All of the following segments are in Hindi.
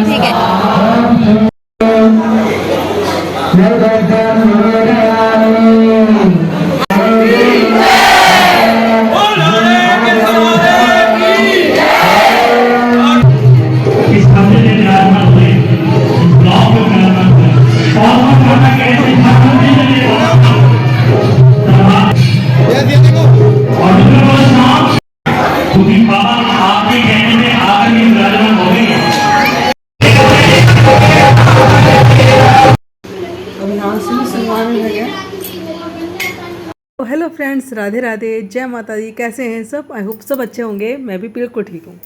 ठीक है। हेलो फ्रेंड्स, राधे राधे, जय माता दी। कैसे हैं सब? आई होप सब अच्छे होंगे। मैं भी बिल्कुल ठीक हूँ।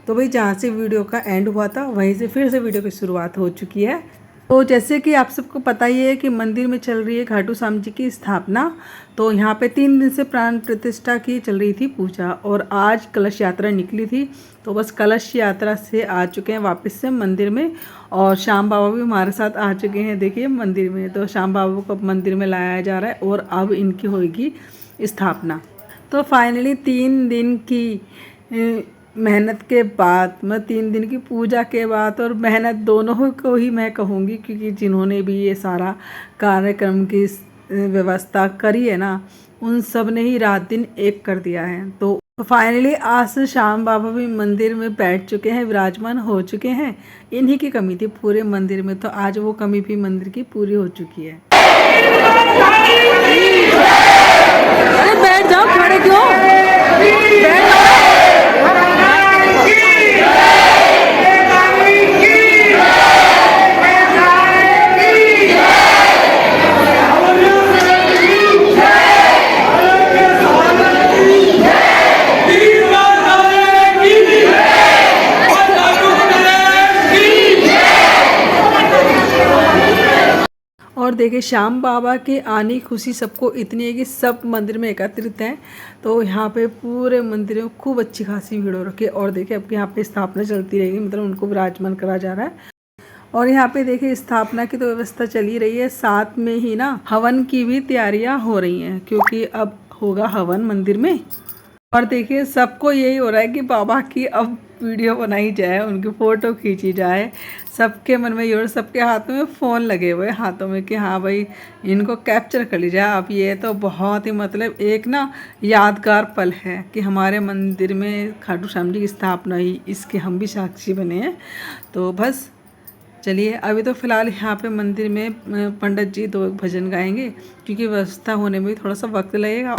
तो भाई, जहाँ से वीडियो का एंड हुआ था वहीं से फिर से वीडियो की शुरुआत हो चुकी है। तो जैसे कि आप सबको पता ही है कि मंदिर में चल रही है खाटू श्याम जी की स्थापना। तो यहाँ पे 3 दिन से प्राण प्रतिष्ठा की चल रही थी पूजा, और आज कलश यात्रा निकली थी। तो बस कलश यात्रा से आ चुके हैं वापस से मंदिर में, और श्याम बाबा भी हमारे साथ आ चुके हैं। देखिए मंदिर में तो श्याम बाबा को मंदिर में लाया जा रहा है, और अब इनकी होगी स्थापना। तो फाइनली 3 दिन की मेहनत के बाद, मैं 3 दिन की पूजा के बाद और मेहनत दोनों को ही मैं कहूँगी, क्योंकि जिन्होंने भी ये सारा कार्यक्रम की व्यवस्था करी है ना, उन सब ने ही रात दिन एक कर दिया है। तो फाइनली आज से श्याम बाबा भी मंदिर में बैठ चुके हैं, विराजमान हो चुके हैं। इन्हीं की कमी थी पूरे मंदिर में, तो आज वो कमी भी मंदिर की पूरी हो चुकी है। अरे बैठ जाओ, खड़े क्यों? बैठ जाओ। और देखिए श्याम बाबा के आने की खुशी सबको इतनी है कि सब मंदिर में एकत्रित हैं। तो यहाँ पे पूरे मंदिर में खूब अच्छी खासी भीड़ हो रखी है। और देखिए अब यहाँ पे स्थापना चलती रहेगी, मतलब उनको विराजमान करा जा रहा है। और यहाँ पे देखिए स्थापना की तो व्यवस्था चली रही है, साथ में ही ना हवन की भी तैयारियाँ हो रही हैं, क्योंकि अब होगा हवन मंदिर में। और देखिए सबको यही हो रहा है कि बाबा की अब वीडियो बनाई जाए, उनकी फ़ोटो खींची जाए। सबके मन में ये, और सबके हाथों में फ़ोन लगे हुए हाथों में कि हाँ भाई इनको कैप्चर कर ली जाए। अब ये तो बहुत ही मतलब एक ना यादगार पल है कि हमारे मंदिर में खाटू श्याम जी की स्थापना हुई, इसके हम भी साक्षी बने हैं। तो बस चलिए, अभी तो फ़िलहाल यहाँ पे मंदिर में पंडित जी 2 भजन गाएंगे, क्योंकि व्यवस्था होने में भी थोड़ा सा वक्त लगेगा।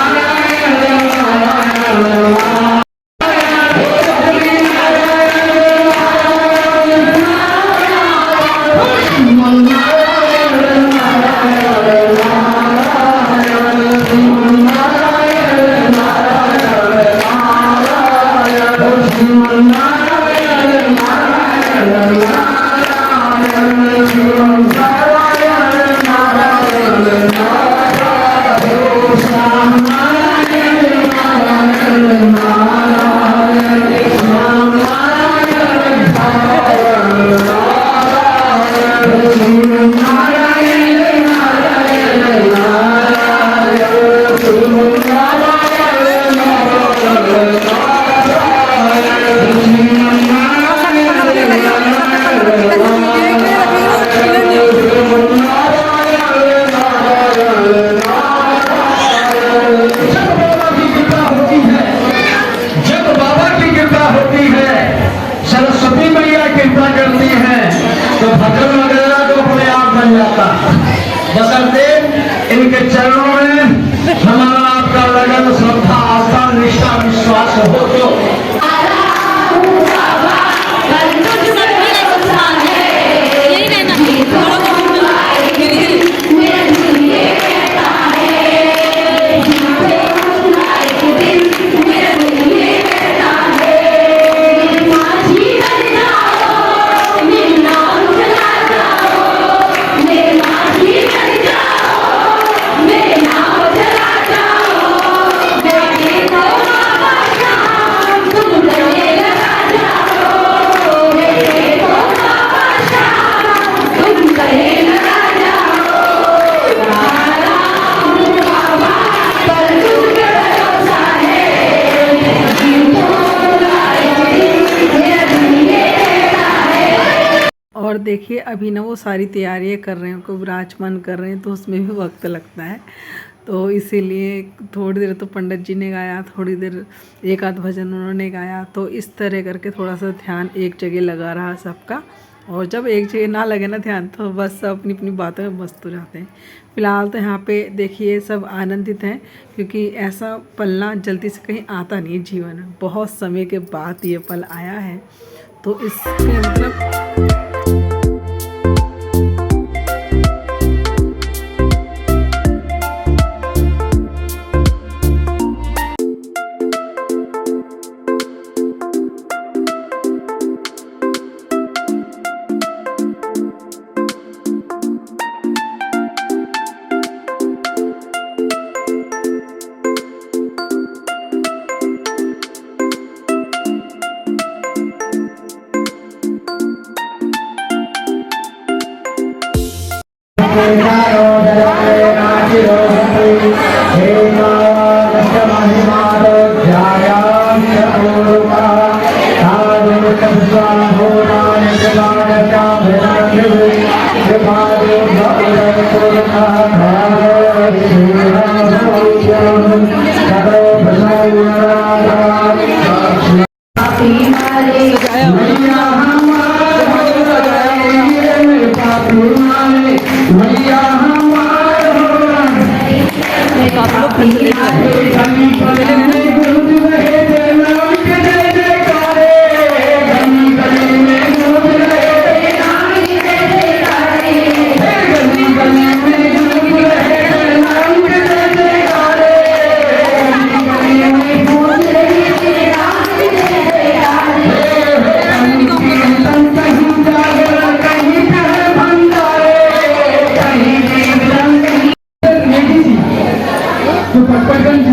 देखिए अभी ना वो सारी तैयारियां कर रहे हैं, उनको विराजमान कर रहे हैं, तो उसमें भी वक्त लगता है। तो इसीलिए थोड़ी देर तो पंडित जी ने गाया, थोड़ी देर एक आध भजन उन्होंने गाया, तो इस तरह करके थोड़ा सा ध्यान एक जगह लगा रहा सबका। और जब एक जगह ना लगे ना ध्यान, तो बस सब अपनी अपनी बातों में मस्त हो जाते हैं। फ़िलहाल तो यहाँ पे देखिए सब आनंदित हैं, क्योंकि ऐसा पल ना जल्दी से कहीं आता नहीं है जीवन में, बहुत समय के बाद ये पल आया है। तो इसके मतलब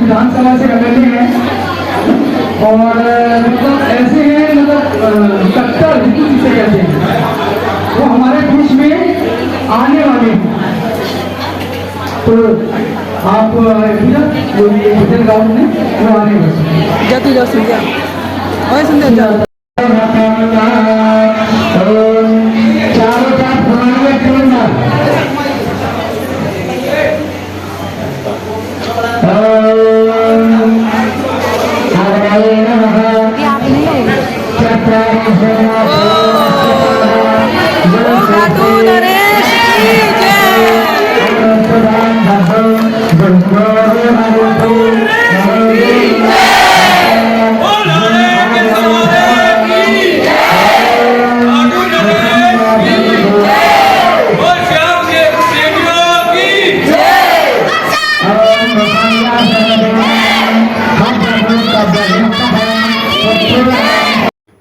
विधानसभा से एमएलए हैं और मतलब ऐसे हैं, मतलब कट्टर हिंदू जिसे कहते हैं, वो हमारे बीच में आने वाले हैं। तो आप जो ये भजन गाँव में वो आने वाले जा तू जा संध्या, ओए संध्या जा। चारों तरफ बनाने चलना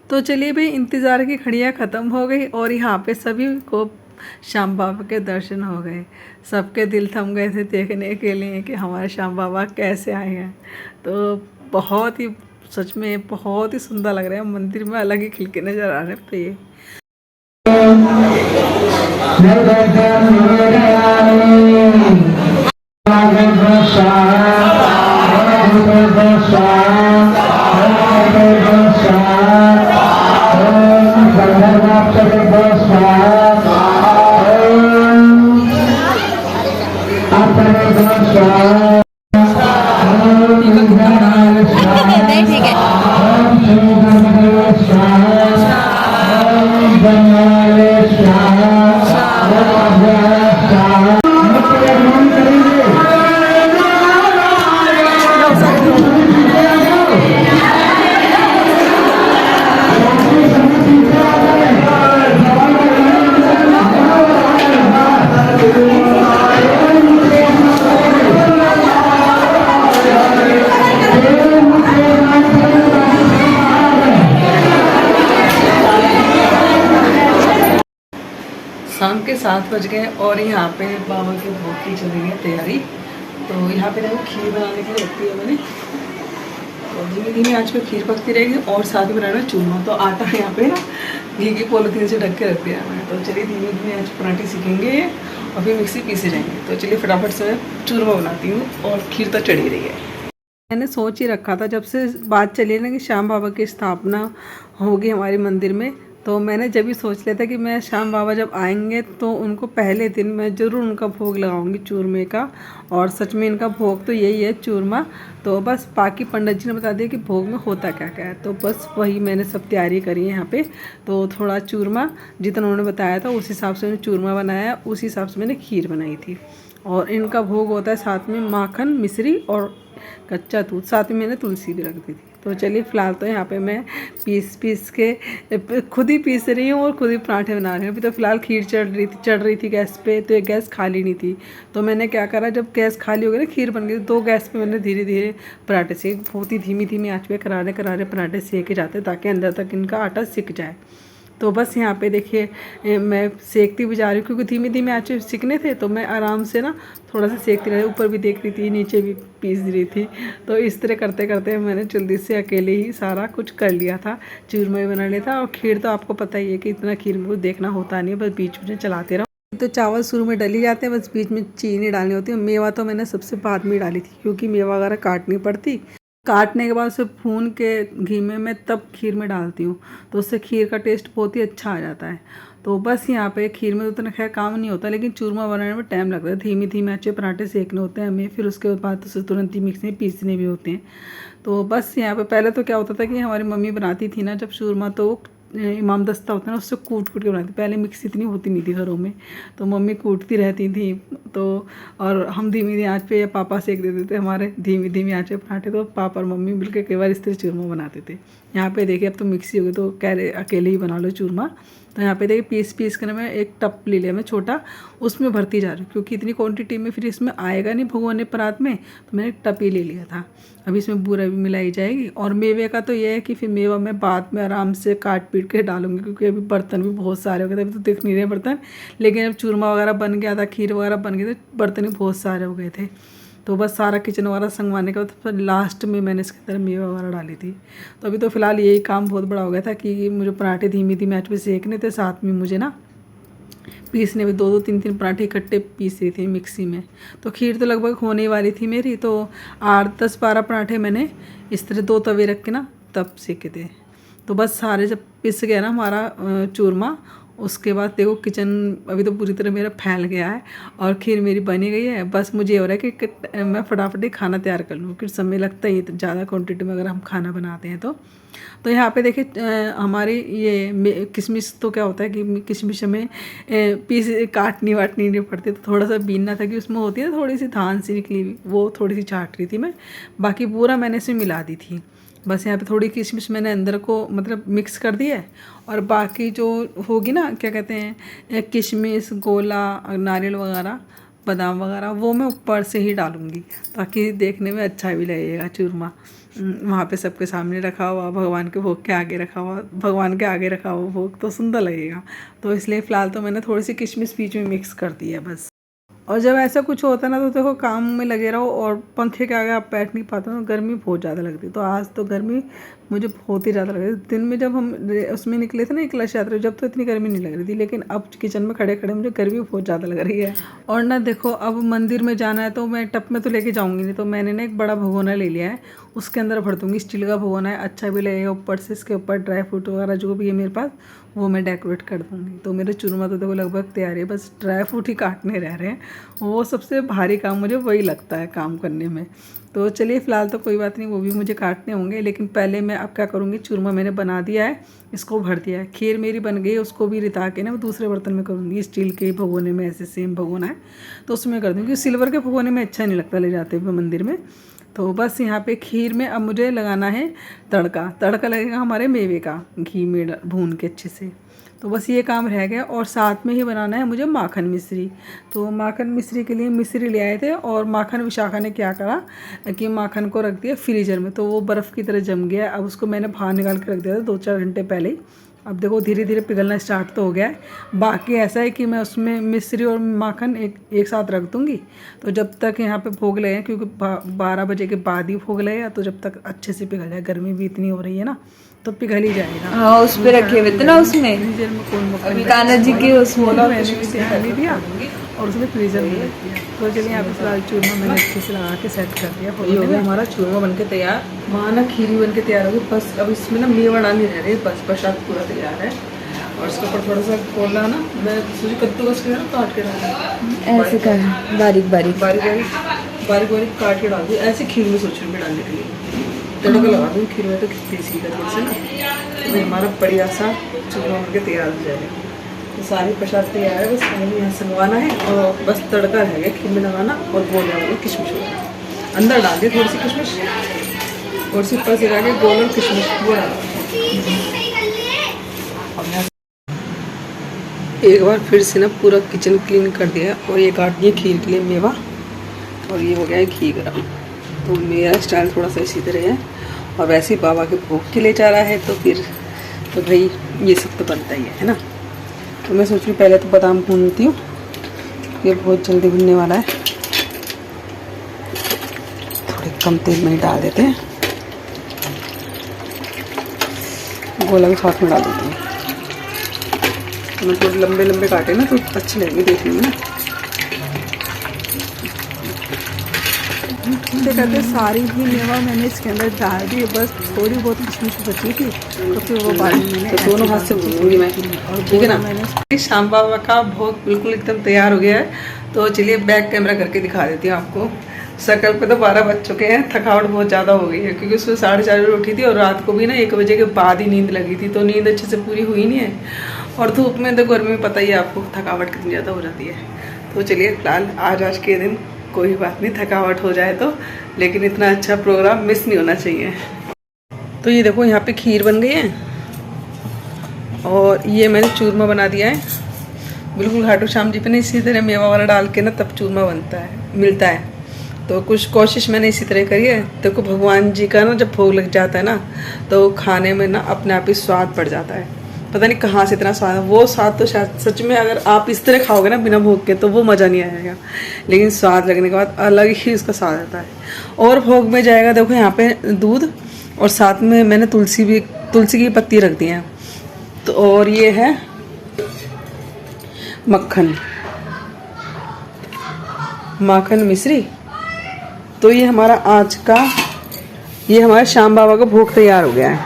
तो चलिए भाई, इंतज़ार की घड़ियाँ ख़त्म हो गई और यहाँ पे सभी को श्याम बाबा के दर्शन हो गए। सबके दिल थम गए थे देखने के लिए कि हमारे श्याम बाबा कैसे आए हैं। तो बहुत ही सच में बहुत ही सुंदर लग रहा है, मंदिर में अलग ही खिलके नज़र आ रहे हैं। तो ये ठीक है। शाम के 7 बज गए और यहाँ पे बाबा के भोग की चली गई तैयारी। तो यहाँ पे देखो खीर बनाने के लिए रखी है मैंने, तो धीमे धीमे आँच पे खीर पकती रहेगी और साथ में बनाना चूरमा। तो आटा यहाँ पे ना घी की पॉलीथीन से ढक के रख दिया मैंने। तो चलिए धीमे धीमे आज पराठे सीखेंगे और फिर मिक्सी पीसे जाएंगे। तो चलिए फटाफट से चूरमा बनाती हूँ और खीर तो चढ़ी रही है। मैंने सोच ही रखा था जब से बात चली ना कि श्याम बाबा की स्थापना होगी हमारे मंदिर में, तो मैंने जब भी सोच लिया था कि मैं श्याम बाबा जब आएंगे तो उनको पहले दिन मैं ज़रूर उनका भोग लगाऊंगी चूरमे का। और सच में इनका भोग तो यही है चूरमा। तो बस बाकी पंडित जी ने बता दिया कि भोग में होता क्या क्या है, तो बस वही मैंने सब तैयारी करी है यहाँ पे। तो थोड़ा चूरमा जितना उन्होंने बताया था उस हिसाब से मैंने चूरमा बनाया, उस हिसाब से मैंने खीर बनाई थी। और इनका भोग होता है साथ में माखन, मिश्री और कच्चा दूध, साथ में मैंने तुलसी भी रख दी थी। तो चलिए फ़िलहाल तो यहाँ पे मैं पीस के खुद ही पीस रही हूँ और खुद ही पराठे बना रही हूँ। अभी तो फ़िलहाल खीर चढ़ रही थी गैस पे, तो ये गैस खाली नहीं थी। तो मैंने क्या करा, जब गैस खाली हो गई ना, खीर बन गई, तो गैस पे मैंने धीरे धीरे पराठे सेक, बहुत ही धीमी आँच पे करारे पराठे सेके जाते ताकि अंदर तक इनका आटा सिक जाए। तो बस यहाँ पे देखिए मैं सेकती भी जा रही हूँ क्योंकि धीमे आँच पे सीखने थे, तो मैं आराम से ना थोड़ा सा सेकती रही, ऊपर भी देख रही थी, नीचे भी पीस रही थी। तो इस तरह करते करते मैंने जल्दी से अकेले ही सारा कुछ कर लिया था। चूरमा भी बना लिया था और खीर तो आपको पता ही है कि इतना खीर में कुछ देखना होता नहीं है, बस बीच में चलाते रहो। तो चावल शुरू में डली जाते हैं, बस बीच में चीनी डालनी होती है। मेवा तो मैंने सबसे बाद में डाली थी क्योंकि मेवा वगैरह काटनी पड़ती, काटने के बाद उसे भून के घी में मैं तब खीर में डालती हूँ, तो उससे खीर का टेस्ट बहुत ही अच्छा आ जाता है। तो बस यहाँ पे खीर में तो उतना खैर काम नहीं होता, लेकिन चूरमा बनाने में टाइम लगता है। धीमी आंच पे पराठे सेकने होते हैं हमें, फिर उसके बाद उसे तुरंत ही मिक्सी में पीसने भी होते हैं। तो बस यहाँ पे पहले तो क्या होता था कि हमारी मम्मी बनाती थी ना जब चूरमा, तो इमाम दस्ता होता है ना, उससे कूट के बनाती। पहले मिक्सी इतनी होती नहीं थी घरों में, तो मम्मी कूटती रहती थी। तो और हम धीमी आंच पे, या पापा सेक देते थे हमारे धीमी आंच पे पराठे, तो पापा और मम्मी मिलकर कई बार इस तरह चूरमा बनाते थे। यहाँ पे देखिए अब तो मिक्सी हो गई, तो कह रहे अकेले ही बना लो चूरमा। तो यहाँ पे देखिए पीस कर मैं एक टप ले लिया मैं छोटा, उसमें भरती जा रही हूँ क्योंकि इतनी क्वांटिटी में फिर इसमें आएगा नहीं भगोने परात में, तो मैंने एक टप ही ले लिया था। अभी इसमें बूरा भी मिलाई जाएगी। और मेवे का तो ये है कि फिर मेवा मैं बाद में आराम से काट पीट के डालूंगी क्योंकि अभी बर्तन भी बहुत सारे हो गए थे। अभी तो दिख नहीं रहे बर्तन, लेकिन जब चूरमा वगैरह बन गया था, खीर वगैरह बन गए थे, बर्तन भी बहुत सारे हो गए थे। तो बस सारा किचन वगैरह संगवाने के बाद फिर लास्ट में मैंने इसके अंदर मेवा वगैरह डाली थी। तो अभी तो फ़िलहाल यही काम बहुत बड़ा हो गया था कि मुझे पराठे धीमी आंच पे सेकने थे, साथ में मुझे ना पीसने में 2-2 3-3 पराठे इकट्ठे पीस रही थी मिक्सी में। तो खीर तो लगभग होने वाली थी मेरी, तो 8-10-12 पराठे मैंने इस तरह 2 तवे रख के ना तब सेके थे। तो बस सारे जब पिस गया ना हमारा चूरमा, उसके बाद देखो किचन अभी तो पूरी तरह मेरा फैल गया है और खीर मेरी बनी गई है। बस मुझे ये हो रहा है कि मैं फटाफट ही खाना तैयार कर लूँ, क्योंकि समय लगता ही है ज़्यादा क्वांटिटी में अगर हम खाना बनाते हैं तो यहाँ पे देखिए हमारी ये किशमिश, तो क्या होता है कि किशमिश हमें पीस काटनी वाटनी नहीं पड़ती, तो थोड़ा सा बीनना था कि उसमें होती है ना थोड़ी सी धान सी निकली हुई, वो थोड़ी सी छाट रही थी मैं, बाकी पूरा मैंने इसमें मिला दी थी। बस यहाँ पे थोड़ी किशमिश मैंने अंदर को मतलब मिक्स कर दिया है, और बाकी जो होगी ना क्या कहते हैं किशमिश, गोला, नारियल वगैरह, बादाम वगैरह, वो मैं ऊपर से ही डालूँगी ताकि देखने में अच्छा भी लगेगा चूरमा। वहाँ पे सबके सामने रखा हुआ, भगवान के भोग के आगे रखा हुआ, भगवान के आगे रखा हुआ भोग तो सुंदर लगेगा। तो इसलिए फ़िलहाल तो मैंने थोड़ी सी किशमिश बीच में मिक्स कर दी है बस। और जब ऐसा कुछ होता है ना, तो देखो काम में लगे रहो और पंखे के आगे आप बैठ नहीं पाते हो, गर्मी बहुत ज़्यादा लगती है। तो आज तो गर्मी मुझे बहुत ही ज़्यादा लग रही थी। दिन में जब हम उसमें निकले थे ना कलश यात्रा, जब तो इतनी गर्मी नहीं लग रही थी, लेकिन अब किचन में खड़े खड़े मुझे गर्मी बहुत ज़्यादा लग रही है। और ना देखो अब मंदिर में जाना है, तो मैं टप में तो लेके जाऊँगी नहीं, तो मैंने ना एक बड़ा भगोना ले लिया है, उसके अंदर भर दूँगी। स्टील का भगोना है, अच्छा भी लगेगा। ऊपर से इसके ऊपर ड्राई फ्रूट वगैरह जो भी है मेरे पास, वो मैं डेकोरेट कर दूँगी। तो मेरे चूरमा तो देखो लगभग तैयार है, बस ड्राई फ्रूट ही काटने रह रहे हैं। वो सबसे भारी काम मुझे वही लगता है काम करने में। तो चलिए फ़िलहाल तो कोई बात नहीं, वो भी मुझे काटने होंगे, लेकिन पहले मैं अब क्या करूँगी, चूरमा मैंने बना दिया है, इसको भर दिया है। खीर मेरी बन गई है, उसको भी रिता के ना मैं दूसरे बर्तन में करूँगी। स्टील के भगोने में ऐसे सेम भगोना है, तो उसमें कर दूँगी। सिल्वर के भगोने में अच्छा नहीं लगता ले जाते हुए मंदिर में। तो बस यहाँ पे खीर में अब मुझे लगाना है तड़का लगेगा हमारे मेवे का, घी में भून के अच्छे से। तो बस ये काम रह गया, और साथ में ही बनाना है मुझे माखन मिश्री। तो माखन मिश्री के लिए मिश्री ले आए थे, और माखन विशाखा ने क्या करा कि माखन को रख दिया फ्रीजर में, तो वो बर्फ़ की तरह जम गया। अब उसको मैंने बाहर निकाल के रख दिया था 2-4 घंटे पहले ही। अब देखो धीरे धीरे पिघलना स्टार्ट तो हो गया है। बाकी ऐसा है कि मैं उसमें मिश्री और माखन एक साथ रख दूँगी, तो जब तक यहाँ पे भोग लगे, क्योंकि 12 बजे के बाद ही भोग लगेगा, तो जब तक अच्छे से पिघल जाए, गर्मी भी इतनी हो रही है ना, तो पिघल ही जाएगा। हाँ, उस पे रखे हुए थे ना उसमें फ्रीजर में कौन कान्हा जी के उसमें मैंने भी ध्यान नहीं दिया, और उसमें फ्रीजर में रख दिया। तो चलिए यहाँ पे फिलहाल चूरमा मैंने अच्छे से लगा के सेट कर दिया। हो गया हमारा चूरमा बन के तैयार। वहाँ ना खीरी बन के तैयार हो गई, बस अब इसमें ना मेवा डालनी रह रही है, बस प्रसाद पूरा तैयार है। और इसके ऊपर थोड़ा सा खोलना ना, मैं सोची कद्दूकस के ना काट के डालना, ऐसे कर बारीक बारीक। बारीक बारीक काट के डाल दी। ऐसे खीर में सोच रही हूँ डालने के लिए, तड़का लगा दूँ खीर में तो देसी करके से ना, तो हमारा बढ़िया सा चूरमा बन के तैयार हो जाएगा। तो सारी प्रसाद तैयार है, बस हमें यहाँ संगवाना है और बस तड़का रह गया खीर में लगाना और गोल लगाना, किशमिश वगैरह अंदर डाल दी, थोड़ी सी किशमिश और सी ऊपर से लगा के गोल और किशमिश वो डाला। एक बार फिर से ना पूरा किचन क्लीन कर दिया और ये काट दिया खीर के लिए मेवा, और ये हो गया है घी गरम। तो मेरा स्टाइल थोड़ा सा इसी तरह है, और वैसे ही बाबा के भोग के लिए जा रहा है तो फिर तो भाई ये सब तो बनता ही है ना। तो मैं सोच रही हूँ पहले तो बादाम भूनती हूँ, ये बहुत जल्दी भुनने वाला है, थोड़े कम तेल में ही डाल देते हैं, गोला भी साथ में डाल देते हैं। तो मैं थोड़े लंबे लंबे काटे ना तो अच्छे लगेंगे देखने में ना। कहते सारी ही मेवा मैंने इसके अंदर डाल दी, बस थोड़ी बहुत किशमिश बची थी तो फिर वो बाद में मैंने तो दोनों हाथ से भूनूंगी मैं, ठीक है ना। श्याम बाबा का भोग बिल्कुल एकदम तैयार हो गया है। तो चलिए बैक कैमरा करके दिखा देती हूँ आपको। शक्ल पे तो 12 बज चुके हैं, थकावट बहुत ज़्यादा हो गई है क्योंकि उसमें 4:30 बजे उठी थी और रात को भी ना 1 बजे के बाद ही नींद लगी थी, तो नींद अच्छे से पूरी हुई नहीं है। और धूप में तो गर्मी में पता ही है आपको थकावट कितनी ज़्यादा हो जाती है। तो चलिए फिलहाल आज के दिन कोई बात नहीं, थकावट हो जाए तो, लेकिन इतना अच्छा प्रोग्राम मिस नहीं होना चाहिए। तो ये देखो यहाँ पे खीर बन गई है और ये मैंने चूरमा बना दिया है बिल्कुल खाटू श्याम जी पे ना इसी तरह मेवा वाला डाल के ना तब चूरमा बनता है मिलता है। तो कुछ कोशिश मैंने इसी तरह करी है। देखो भगवान जी का ना जब भोग लग जाता है ना तो खाने में ना अपने आप ही स्वाद पड़ जाता है, पता नहीं कहाँ से इतना स्वाद है। वो स्वाद तो शायद सच में अगर आप इस तरह खाओगे ना बिना भोग के तो वो मज़ा नहीं आएगा, लेकिन स्वाद लगने के बाद अलग ही उसका स्वाद आता है। और भोग में जाएगा देखो यहाँ पे दूध और साथ में मैंने तुलसी की पत्ती रख दी है। तो और ये है माखन मिश्री। तो ये हमारा आज का ये हमारा श्याम बाबा का भोग तैयार हो गया है।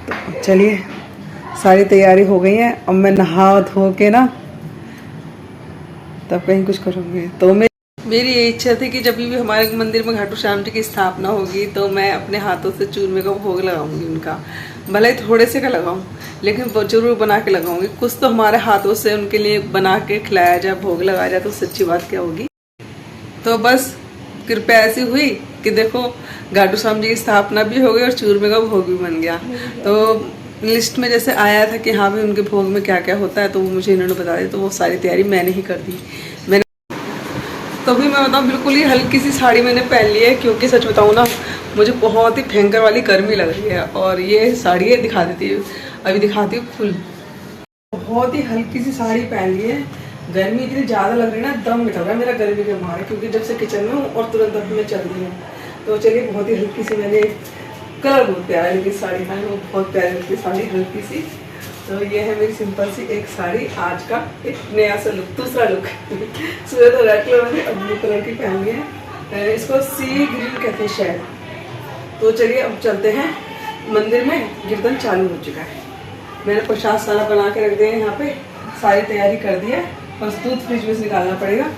तो चलिए सारी तैयारी हो गई है, अब मैं नहा धो के ना तब कहीं कुछ करूँगी। तो मेरी ये इच्छा थी कि जब भी हमारे मंदिर में खाटू श्याम जी की स्थापना होगी तो मैं अपने हाथों से चूरमे का भोग लगाऊंगी उनका, भले ही थोड़े से का लगाऊं लेकिन जरूर बना के लगाऊंगी। कुछ तो हमारे हाथों से उनके लिए बना के खिलाया जाए, भोग लगाया जाए, तो सच्ची बात क्या होगी। तो बस कृपया ऐसी हुई कि देखो खाटू श्याम जी की स्थापना भी हो गई और चूरमे का भोग भी बन गया। तो लिस्ट में जैसे आया था कि हाँ भाई उनके भोग में क्या क्या होता है तो वो मुझे इन्होंने बता दिया, तो वो सारी तैयारी मैंने ही कर दी। तभी मैं बताऊँ बिल्कुल ही हल्की सी साड़ी मैंने पहन ली है क्योंकि सच बताऊँ ना मुझे बहुत ही भयंकर वाली गर्मी लग रही है। और ये साड़ी है दिखा देती हूँ, अभी दिखाती हूँ फुल। बहुत ही हल्की सी साड़ी पहन ली है, गर्मी इतनी ज़्यादा लग रही है ना, दम निकल रहा है मेरा गर्मी के मारे क्योंकि जब से किचन में हूँ और तुरंत अभी मैं चल रही हूँ। तो चलिए बहुत ही हल्की सी मैंने कलर बहुत प्यारा है लेकिन साड़ी है वो बहुत प्यारी लगती है साड़ी हल्की सी। तो ये है मेरी सिंपल सी एक साड़ी, आज का एक नया सा लुक, दूसरा लुक। सुबह तो रेड कलर में अब ब्लू कलर की पहन ली है, इसको सी ग्रीन कहते हैं शायद। तो चलिए अब चलते हैं मंदिर में, कीर्तन चालू हो चुका है। मैंने प्रसाद सारा बना के रख दिया है यहाँ पे, सारी तैयारी कर दी है, बस दूध फ्रिज में से निकालना पड़ेगा।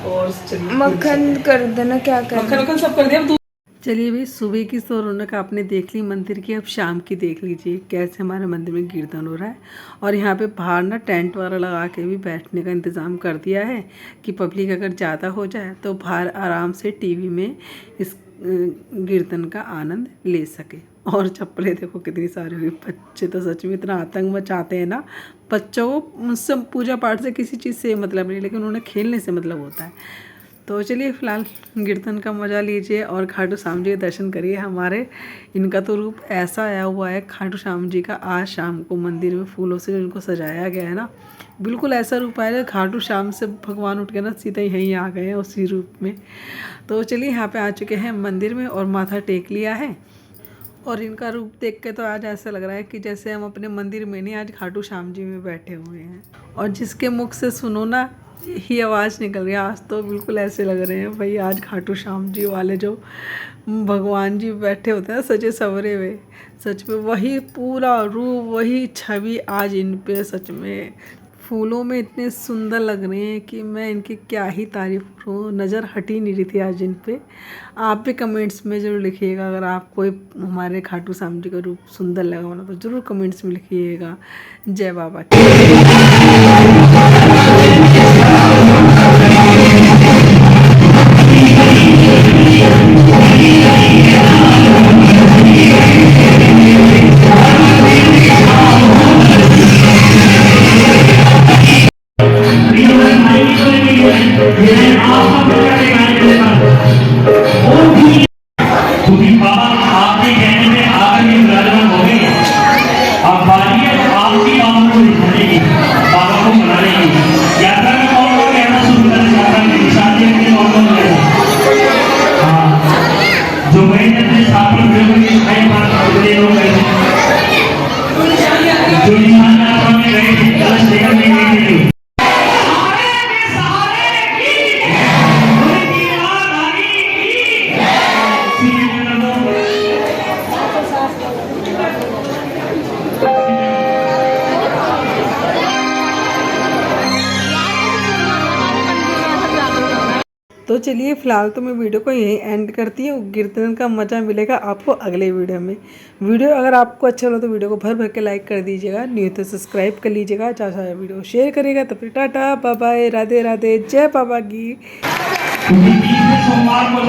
और चलिए मक्खन कर देना, क्या करना मक्खन सब कर दिया। चलिए भाई सुबह की तो रौनक आपने देख ली मंदिर की, अब शाम की देख लीजिए कैसे हमारे मंदिर में कीर्तन हो रहा है। और यहाँ पे बाहर ना टेंट वगैरह लगा के भी बैठने का इंतज़ाम कर दिया है कि पब्लिक अगर ज़्यादा हो जाए तो बाहर आराम से टीवी में इस कीर्तन का आनंद ले सके। और चप्पलें देखो कितनी सारी हुई, बच्चे तो सच में इतना आतंक मचाते हैं ना। बच्चों को मुझसे पूजा पाठ से किसी चीज़ से मतलब नहीं, लेकिन उन्हें खेलने से मतलब होता है। तो चलिए फ़िलहाल कीर्तन का मज़ा लीजिए और खाटू श्याम जी के दर्शन करिए। हमारे इनका तो रूप ऐसा आया हुआ है खाटू श्याम जी का, आज शाम को मंदिर में फूलों से इनको सजाया गया है ना, बिल्कुल ऐसा रूप आया है खाटू श्याम से भगवान उठ के ना सीधा यहीं आ गए हैं उसी रूप में। तो चलिए यहाँ पे आ चुके हैं मंदिर में और माथा टेक लिया है और इनका रूप देख के तो आज ऐसा लग रहा है कि जैसे हम अपने मंदिर में नहीं, आज खाटू श्याम जी में बैठे हुए हैं। और जिसके मुख से सुनो ना ही आवाज़ निकल रही है, आज तो बिल्कुल ऐसे लग रहे हैं भाई आज खाटू श्याम जी वाले जो भगवान जी बैठे होते हैं सजे सवरे हुए, सच में वही पूरा रूप वही छवि आज इन पे सच में फूलों में इतने सुंदर लग रहे हैं कि मैं इनकी क्या ही तारीफ़ करूँ, नज़र हट ही नहीं रही थी आज इन पे। आप भी कमेंट्स में ज़रूर लिखिएगा, अगर आपको हमारे खाटू श्याम जी का रूप सुंदर लगा होना तो ज़रूर कमेंट्स में लिखिएगा। जय बाबा की। क्योंकि बाबा आपके कहने में आकर ही विराजमान हो गए। अब बारी है आपकी बातों को लिखने बाबा को सुनाने की। यात्रा में कौन लोग कहना शुरू करें, यात्रा में निशानी के कौन लोग कहना। हाँ, जो मैंने अपने साथी लोगों के कई बार लोग गए थे, जो निशान यात्रा में गए थे कलश लेकर नहीं गए थे। तो चलिए फ़िलहाल तो मैं वीडियो को यहीं एंड करती हूँ। कीर्तन का मज़ा मिलेगा आपको अगले वीडियो में। वीडियो अगर आपको अच्छा लगा तो वीडियो को भर भर के लाइक कर दीजिएगा, न्यू तो सब्सक्राइब कर लीजिएगा, ज़्यादा वीडियो शेयर करिएगा। तो फिर टाटा बाय बाय, राधे राधे, जय बाबा की। सोमवार को